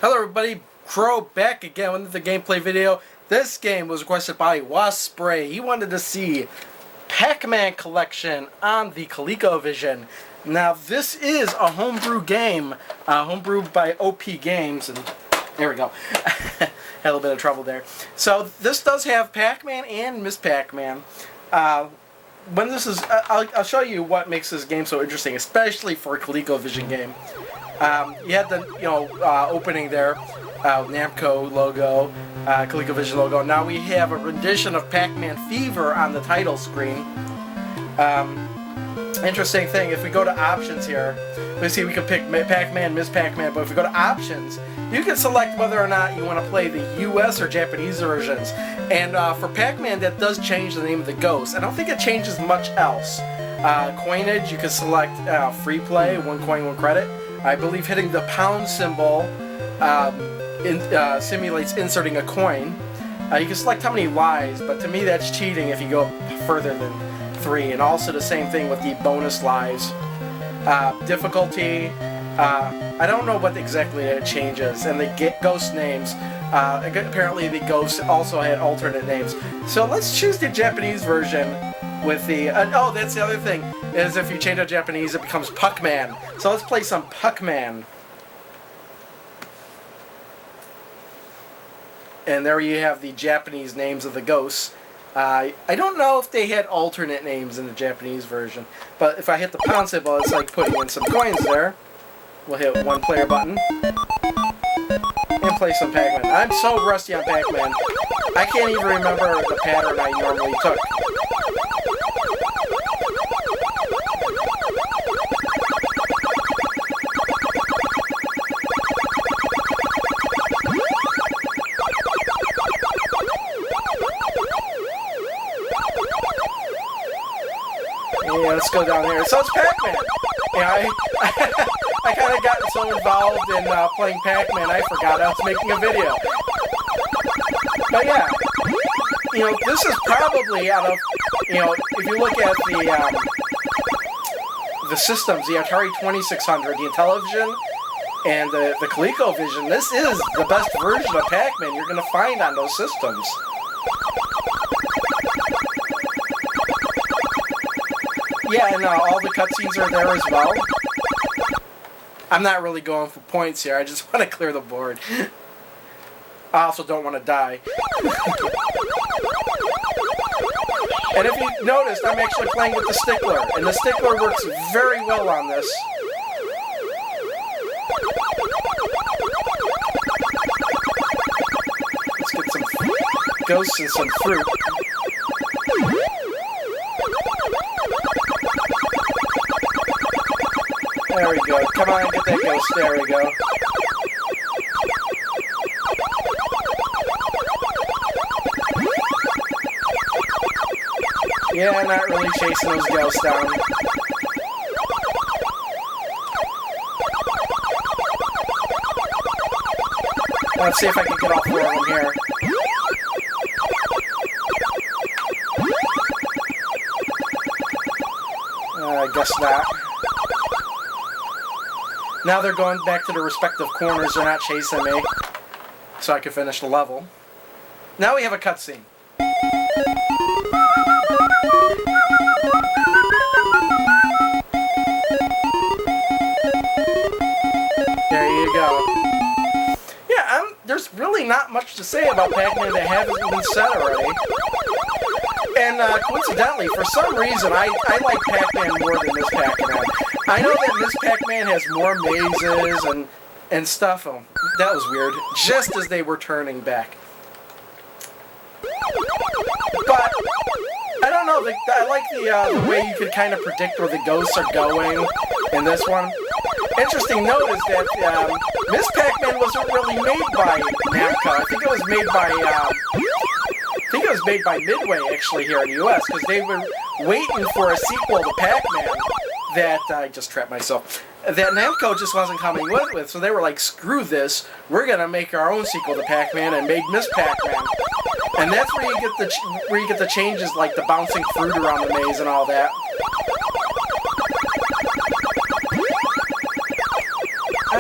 Hello everybody, Crow back again with the gameplay video. This game was requested by waspspray. He wanted to see Pac-Man Colelction on the ColecoVision. Now this is a homebrew game, homebrewed by OP Games, and there we go. Had a little bit of trouble there. So this does have Pac-Man and Miss Pac-Man. When this is, I'll show you what makes this game so interesting, especially for a ColecoVision game. You had the opening there, Namco logo, ColecoVision logo. Now we have a rendition of Pac-Man Fever on the title screen. Interesting thing, if we go to options here, we see we can pick Pac-Man, Miss Pac-Man, but if we go to options, you can select whether or not you want to play the US or Japanese versions. And for Pac-Man, that does change the name of the ghost. I don't think it changes much else. Coinage, you can select free play, 1 coin, 1 credit. I believe hitting the pound symbol simulates inserting a coin. You can select how many lives, but to me that's cheating if you go further than 3. And also the same thing with the bonus lives. Difficulty, I don't know what exactly it changes. And the ghost names, apparently the ghosts also had alternate names. So let's choose the Japanese version with the, oh, that's the other thing, is if you change to Japanese it becomes Pac-Man. So let's play some Pac-Man. And there you have the Japanese names of the ghosts. I don't know if they had alternate names in the Japanese version, but if I hit the pound symbol, it's like putting in some coins there. We'll hit 1 player button and play some Pac-Man. I'm so rusty on Pac-Man, I can't even remember the pattern I normally took. Yeah, let's go down here. So it's Pac-Man. Yeah, I kind of got so involved in playing Pac-Man, I forgot I was making a video. But yeah, this is probably out of, if you look at the systems, the Atari 2600, the Intellivision, and the ColecoVision, this is the best version of Pac-Man you're going to find on those systems. Yeah, and all the cutscenes are there as well. I'm not really going for points here, I just want to clear the board. I also don't want to die. And if you noticed, I'm actually playing with the stickler, and the stickler works very well on this. Let's get some ghosts and some fruit. There we go. Come on, get that ghost. There we go. Yeah, not really chasing those ghosts down. Let's see if I can get all 4 of them here. I guess not. Now they're going back to their respective corners, they're not chasing me, so I can finish the level. Now we have a cutscene. There you go. Yeah, there's really not much to say about Pac-Man that hasn't been said already. And coincidentally, for some reason, I like Pac-Man more than Miss Pac-Man. I know that Miss Pac-Man has more mazes and stuff. Oh, that was weird. Just as they were turning back. But I don't know. I like the way you could kind of predict where the ghosts are going in this one. Interesting note is that Miss Pac-Man wasn't really made by Namco. I think it was made by Midway actually here in the US, because they were waiting for a sequel to Pac-Man that I just trapped myself. That Namco just wasn't coming with, so they were like, screw this, we're gonna make our own sequel to Pac-Man, and made Miss Pac-Man. And that's where you get the changes like the bouncing fruit around the maze and all that.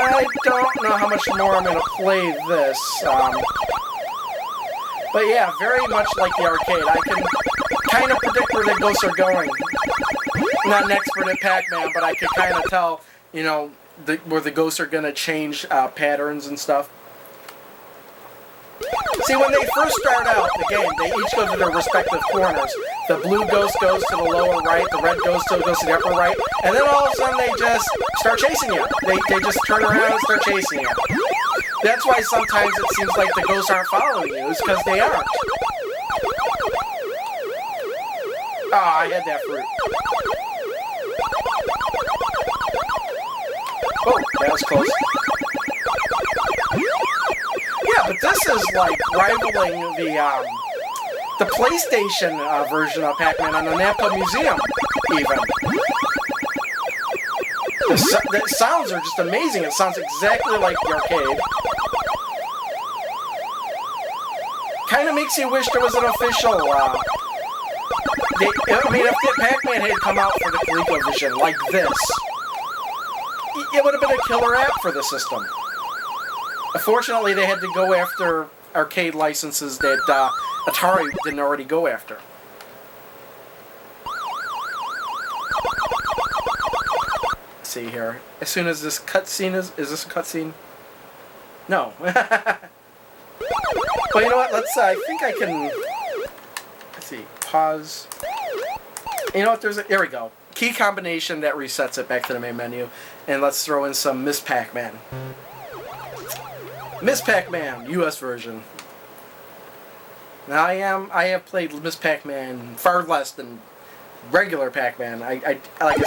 I don't know how much more I'm going to play this. But yeah, very much like the arcade. I can kind of predict where the ghosts are going. Not an expert at Pac-Man, but I can kind of tell, you know, where the ghosts are going to change patterns and stuff. See, when they first start out the game, they each go to their respective corners. The blue ghost goes to the lower right, the red ghost goes to the upper right, and then all of a sudden they just start chasing you. They just turn around and start chasing you. That's why sometimes it seems like the ghosts aren't following you. It's because they aren't. Ah, I had that fruit. Oh, that was close. Yeah, but this is like rivaling the PlayStation version of Pac-Man on the Namco Museum, even. The sounds are just amazing. It sounds exactly like the arcade. Kind of makes you wish there was an official... I mean, if the Pac-Man had come out for the ColecoVision like this, it would have been a killer app for the system. Unfortunately, they had to go after arcade licenses that Atari didn't already go after. Let's see here. As soon as this cutscene is this a cutscene? No. Well, you know what? Let's. I think I can. Let's see. Pause. You know what? There we go. Key combination that resets it back to the main menu, and let's throw in some Miss Pac-Man. Miss Pac-Man, U.S. version. Now I have played Miss Pac-Man far less than regular Pac-Man. Like I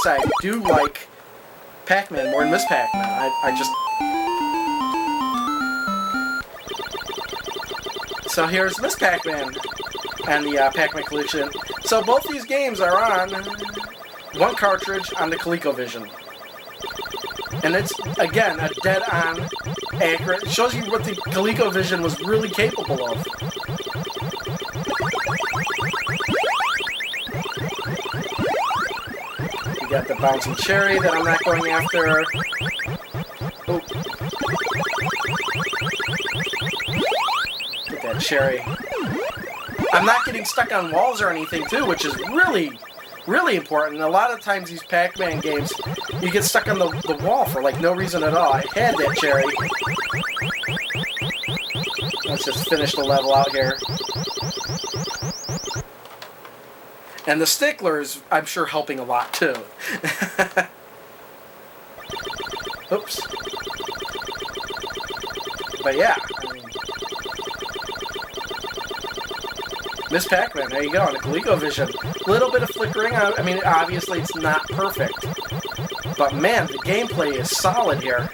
said, I do like Pac-Man more than Miss Pac-Man. I just... So here's Miss Pac-Man and the Pac-Man Collection. So both these games are on one cartridge on the ColecoVision. And it's, again, a dead-on accurate. It shows you what the ColecoVision was really capable of. You got the bouncing cherry that I'm not going after. Oh. Get that cherry. I'm not getting stuck on walls or anything, too, which is really important. A lot of times these Pac-Man games, you get stuck on the wall for like no reason at all. I had that cherry. Let's just finish the level out here. And the sticklers, I'm sure, helping a lot too. Oops. But yeah, I mean, Miss Pac-Man, there you go, on the ColecoVision. A little bit of flickering. I mean, obviously it's not perfect. But man, the gameplay is solid here.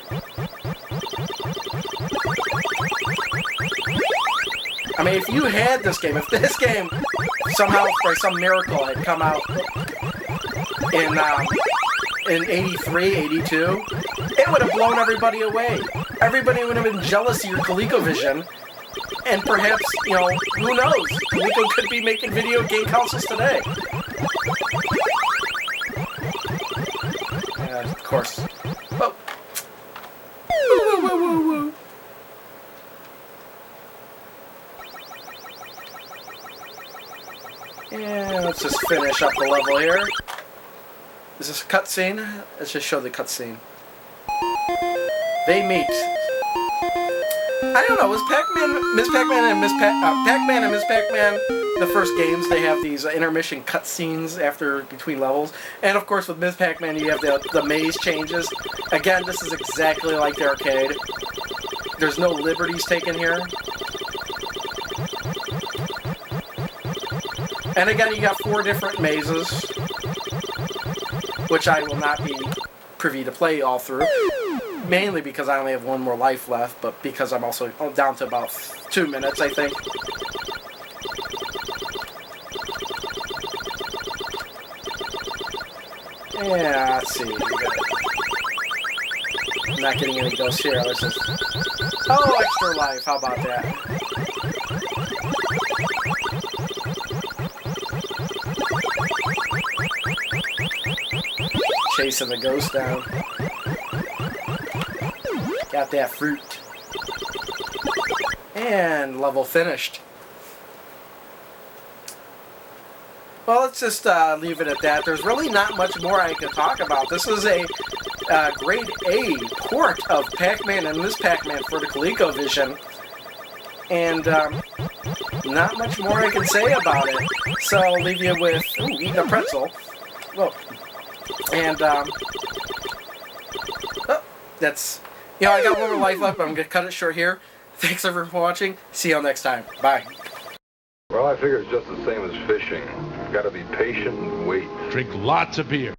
I mean, if you had this game, if this game somehow, by some miracle, had come out in 83, 82, it would have blown everybody away. Everybody would have been jealous of your ColecoVision. And perhaps, you know, who knows? Coleco could be making video game consoles today. Of course. Whoa. Woo, woo, woo, woo. And let's just finish up the level here. Is this a cutscene? Let's just show the cutscene. They meet. I don't know, was Pac-Man, Miss Pac-Man and Pac-Man and Miss Pac-Man the first games? They have these intermission cutscenes between levels. And of course with Miss Pac-Man you have the maze changes. Again, this is exactly like the arcade. There's no liberties taken here. And again, you got 4 different mazes, which I will not be privy to play all through. Mainly because I only have 1 more life left, but because I'm also down to about 2 minutes, I think. Yeah, let's see. I'm not getting any ghosts here. Let's just... Oh, extra life. How about that? Chasing the ghost down. Got that fruit. And level finished. Well, let's just leave it at that. There's really not much more I can talk about. This is a grade A port of Pac-Man and this Pac-Man for the ColecoVision. And not much more I can say about it. So I'll leave you with eating a pretzel. Whoa. And that's, I got one more life left, but I'm going to cut it short here. Thanks everyone for watching. See y'all next time. Bye. Well, I figure it's just the same as fishing. You've got to be patient and wait. Drink lots of beer.